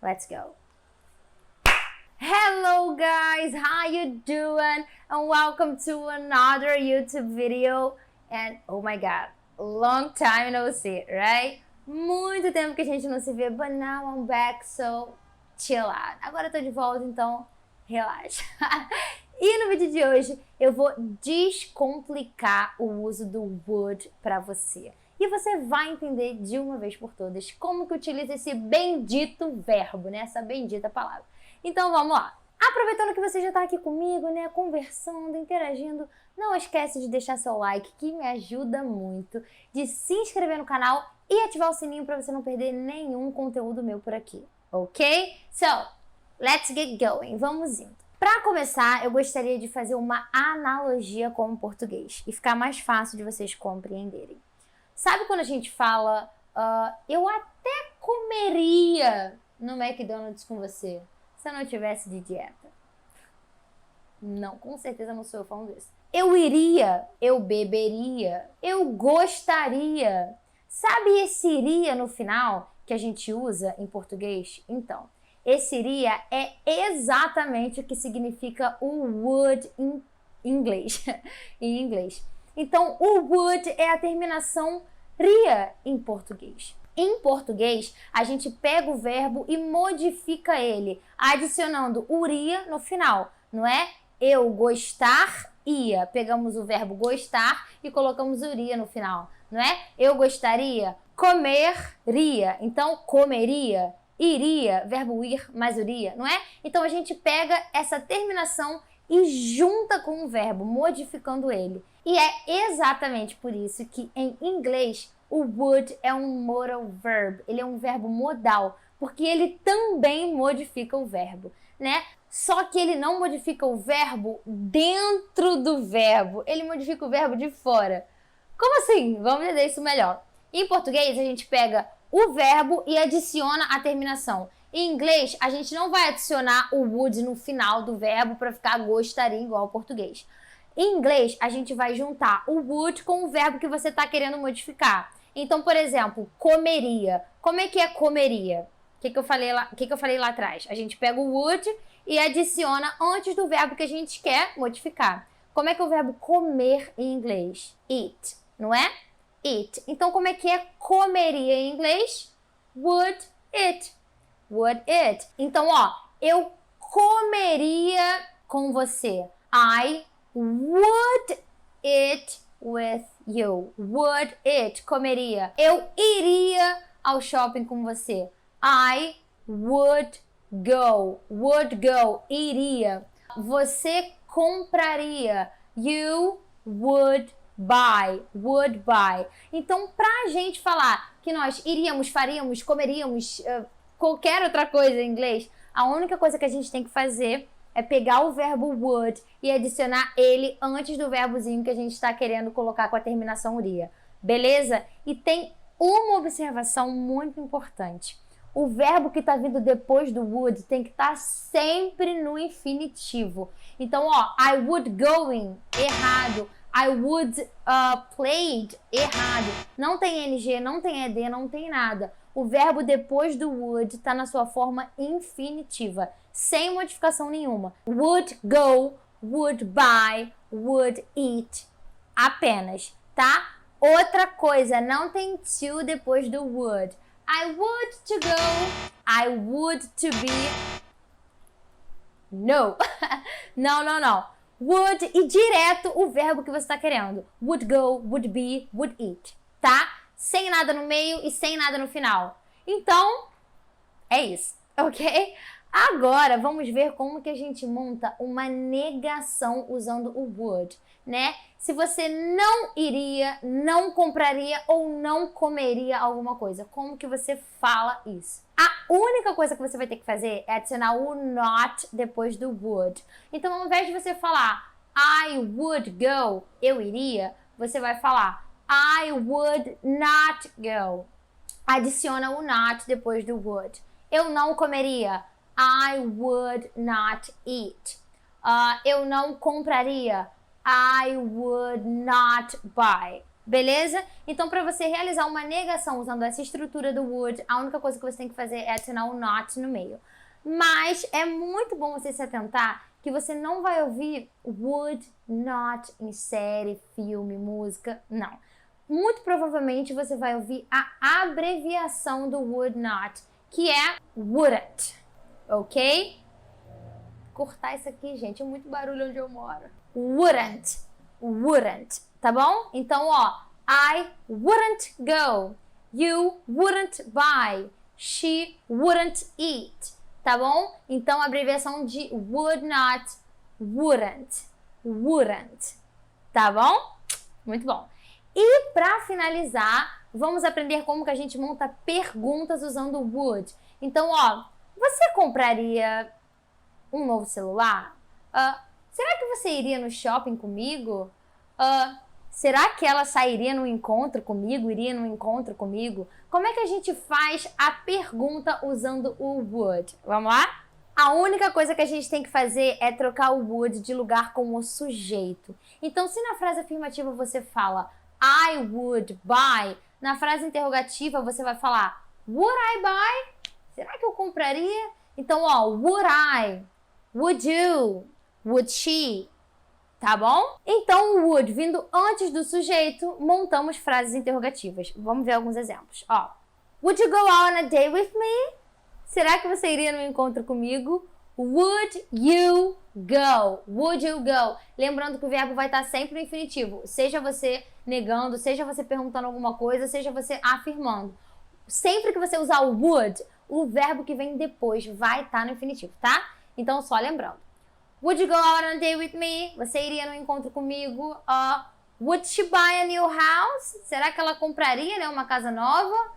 Let's go. Hello guys, how you doing? And welcome to another YouTube video. And oh my god, long time no see, right? Muito tempo que a gente não se vê, but now I'm back, so chill out. Agora eu tô de volta, então relaxa. E no vídeo de hoje eu vou descomplicar o uso do would para você. E você vai entender de uma vez por todas como que utiliza esse bendito verbo, né? Essa bendita palavra. Então vamos lá. Aproveitando que você já está aqui comigo, né? Conversando, interagindo, não esquece de deixar seu like, que me ajuda muito, de se inscrever no canal e ativar o sininho para você não perder nenhum conteúdo meu por aqui, ok? So, let's get going. Vamos indo. Para começar, eu gostaria de fazer uma analogia com o português e ficar mais fácil de vocês compreenderem. Sabe quando a gente fala, eu até comeria no McDonald's com você, se eu não tivesse de dieta? Não, com certeza não sou eu falando isso. Eu iria, eu beberia, eu gostaria. Sabe esse iria no final que a gente usa em português? Então, esse iria é exatamente o que significa o would em inglês. em inglês. Então, o would é a terminação ria em português. Em português, a gente pega o verbo e modifica ele, adicionando o ria no final, não é? Eu gostaria. Pegamos o verbo gostar e colocamos o ria no final, não é? Eu gostaria, comeria. Então, comeria. Iria, verbo ir mais o ria, não é? Então a gente pega essa terminação e junta com o verbo, modificando ele. E é exatamente por isso que em inglês o would é um modal verb, ele é um verbo modal, porque ele também modifica o verbo, né? Só que ele não modifica o verbo dentro do verbo, ele modifica o verbo de fora. Como assim? Vamos entender isso melhor. Em português a gente pega o verbo e adiciona a terminação. Em inglês, a gente não vai adicionar o would no final do verbo para ficar gostaria igual ao português. Em inglês, a gente vai juntar o would com o verbo que você está querendo modificar. Então, por exemplo, comeria. Como é que é comeria? O que eu falei lá atrás? A gente pega o would e adiciona antes do verbo que a gente quer modificar. Como é que é o verbo comer em inglês? Eat, não é? Eat. Então, como é que é comeria em inglês? Would eat. Would eat. Então, eu comeria com você. I would eat with you. Would eat. Comeria. Eu iria ao shopping com você. I would go. Would go. Iria. Você compraria. You would buy, would buy. Então, pra gente falar que nós iríamos, faríamos, comeríamos, qualquer outra coisa em inglês, a única coisa que a gente tem que fazer é pegar o verbo would e adicionar ele antes do verbozinho que a gente está querendo colocar com a terminação iria. Beleza? E tem uma observação muito importante. O verbo que está vindo depois do would tem que estar sempre no infinitivo. Então, I would going, errado. I would played, errado. Não tem NG, não tem ED, não tem nada. O verbo depois do would está na sua forma infinitiva, sem modificação nenhuma. Would go, would buy, would eat. Apenas, tá? Outra coisa, não tem to depois do would. I would to go, I would to be. No. não. Would e direto o verbo que você está querendo. Would go, would be, would eat. Tá? Sem nada no meio e sem nada no final. Então, é isso, ok? Agora, vamos ver como que a gente monta uma negação usando o would, né? Se você não iria, não compraria ou não comeria alguma coisa, como que você fala isso? A única coisa que você vai ter que fazer é adicionar o not depois do would. Então, ao invés de você falar I would go, eu iria, você vai falar I would not go. Adiciona o not depois do would. Eu não comeria. I would not eat. Eu não compraria. I would not buy. Beleza? Então, para você realizar uma negação usando essa estrutura do would, a única coisa que você tem que fazer é adicionar o not no meio. Mas é muito bom você se atentar que você não vai ouvir would not em série, filme, música, não. Muito provavelmente você vai ouvir a abreviação do would not, que é wouldn't, ok? Cortar isso aqui, gente, é muito barulho onde eu moro. Wouldn't, wouldn't, tá bom? Então, ó, I wouldn't go, you wouldn't buy, she wouldn't eat, tá bom? Então, a abreviação de would not, wouldn't, wouldn't, tá bom? Muito bom. E para finalizar, vamos aprender como que a gente monta perguntas usando o would. Então, ó, você compraria um novo celular? Será que você iria no shopping comigo? Será que ela sairia no encontro comigo? Iria no encontro comigo? Como é que a gente faz a pergunta usando o would? Vamos lá? A única coisa que a gente tem que fazer é trocar o would de lugar com o sujeito. Então, se na frase afirmativa você fala I would buy, na frase interrogativa você vai falar would I buy? Será que eu compraria? Então, ó, would I? Would you? Would she? Tá bom? Então, o would vindo antes do sujeito, montamos frases interrogativas. Vamos ver alguns exemplos. Ó, would you go out on a date with me? Será que você iria no encontro comigo? Would you go? Would you go? Lembrando que o verbo vai estar sempre no infinitivo. Seja você negando, seja você perguntando alguma coisa, seja você afirmando. Sempre que você usar o would, o verbo que vem depois vai estar no infinitivo, tá? Então, só lembrando. Would you go out on a date with me? Você iria no encontro comigo? Would she buy a new house? Será que ela compraria, né, uma casa nova?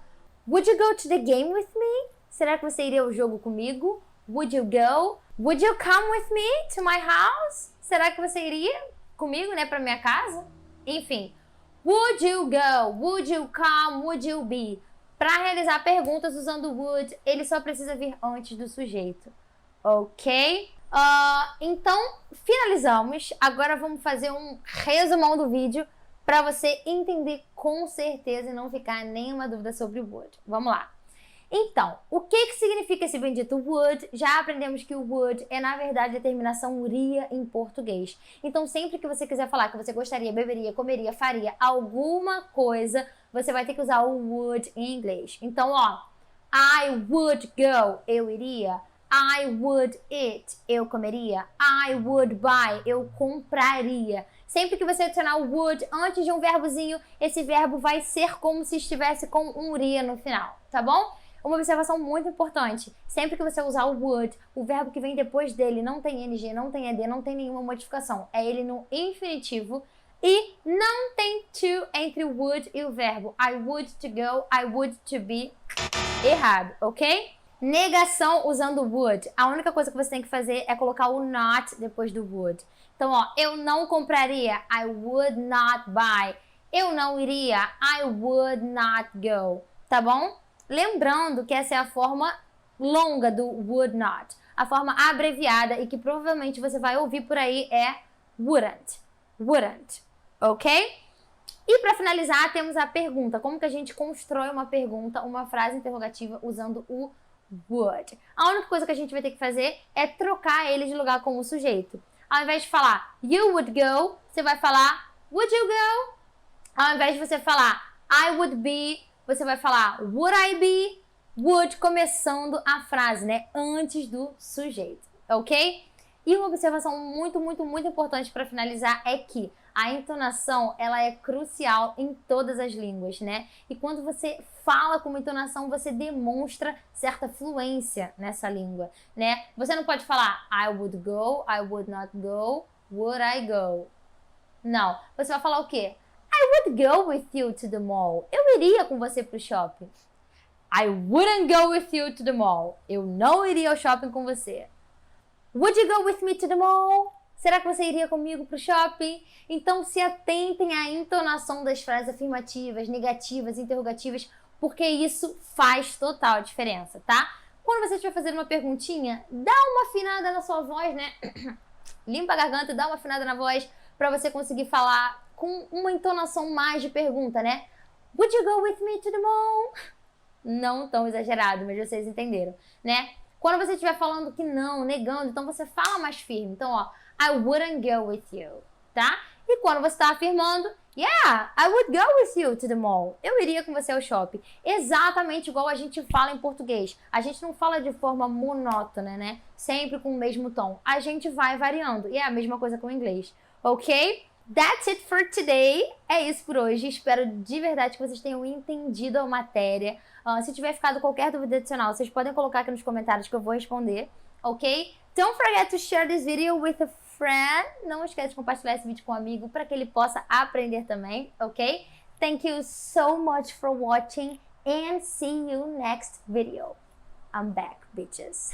Would you go to the game with me? Será que você iria ao jogo comigo? Would you go? Would you come with me to my house? Será que você iria comigo, né, para minha casa? Enfim, would you go? Would you come? Would you be? Para realizar perguntas usando would, ele só precisa vir antes do sujeito, ok? Então, finalizamos. Agora vamos fazer um resumão do vídeo para você entender com certeza e não ficar nenhuma dúvida sobre o would. Vamos lá. Então, o que significa esse bendito would? Já aprendemos que o would é, na verdade, a terminação iria em português. Então, sempre que você quiser falar que você gostaria, beberia, comeria, faria alguma coisa, você vai ter que usar o would em inglês. Então, ó, I would go, eu iria. I would eat, eu comeria. I would buy, eu compraria. Sempre que você adicionar o would antes de um verbozinho, esse verbo vai ser como se estivesse com um iria no final, tá bom? Uma observação muito importante, sempre que você usar o would, o verbo que vem depois dele não tem NG, não tem ED, não tem nenhuma modificação. É ele no infinitivo e não tem to entre o would e o verbo. I would to go, I would to be. Errado, ok? Negação usando would. A única coisa que você tem que fazer é colocar o not depois do would. Então, ó, eu não compraria. I would not buy. Eu não iria. I would not go. Tá bom? Lembrando que essa é a forma longa do would not. A forma abreviada e que provavelmente você vai ouvir por aí é wouldn't. Wouldn't. Ok? E para finalizar, temos a pergunta. Como que a gente constrói uma pergunta, uma frase interrogativa usando o would? A única coisa que a gente vai ter que fazer é trocar ele de lugar com o sujeito. Ao invés de falar you would go, você vai falar would you go? Ao invés de você falar I would be, você vai falar would I be? Would começando a frase, né? Antes do sujeito, ok? E uma observação muito importante para finalizar é que a entonação, ela é crucial em todas as línguas, né? E quando você fala com uma entonação, você demonstra certa fluência nessa língua, né? Você não pode falar I would go, I would not go, would I go? Não. Você vai falar o quê? I would go with you to the mall. Eu iria com você pro shopping. I wouldn't go with you to the mall. Eu não iria ao shopping com você. Would you go with me to the mall? Será que você iria comigo pro shopping? Então se atentem à entonação das frases afirmativas, negativas, interrogativas, porque isso faz total diferença, tá? Quando você estiver fazendo uma perguntinha, dá uma afinada na sua voz, né? Limpa a garganta, dá uma afinada na voz para você conseguir falar com uma entonação mais de pergunta, né? Would you go with me to the mall? Não tão exagerado, mas vocês entenderam, né? Quando você estiver falando que não, negando, então você fala mais firme. Então, ó, I wouldn't go with you, tá? E quando você está afirmando, yeah, I would go with you to the mall. Eu iria com você ao shopping. Exatamente igual a gente fala em português. A gente não fala de forma monótona, né? Sempre com o mesmo tom. A gente vai variando. E é a mesma coisa com o inglês. Ok? That's it for today. É isso por hoje. Espero de verdade que vocês tenham entendido a matéria. Se tiver ficado qualquer dúvida adicional, vocês podem colocar aqui nos comentários que eu vou responder. Ok? Don't forget to share this video with a friend. Não esquece de compartilhar esse vídeo com um amigo para que ele possa aprender também. Ok? Thank you so much for watching and see you next video. I'm back, bitches.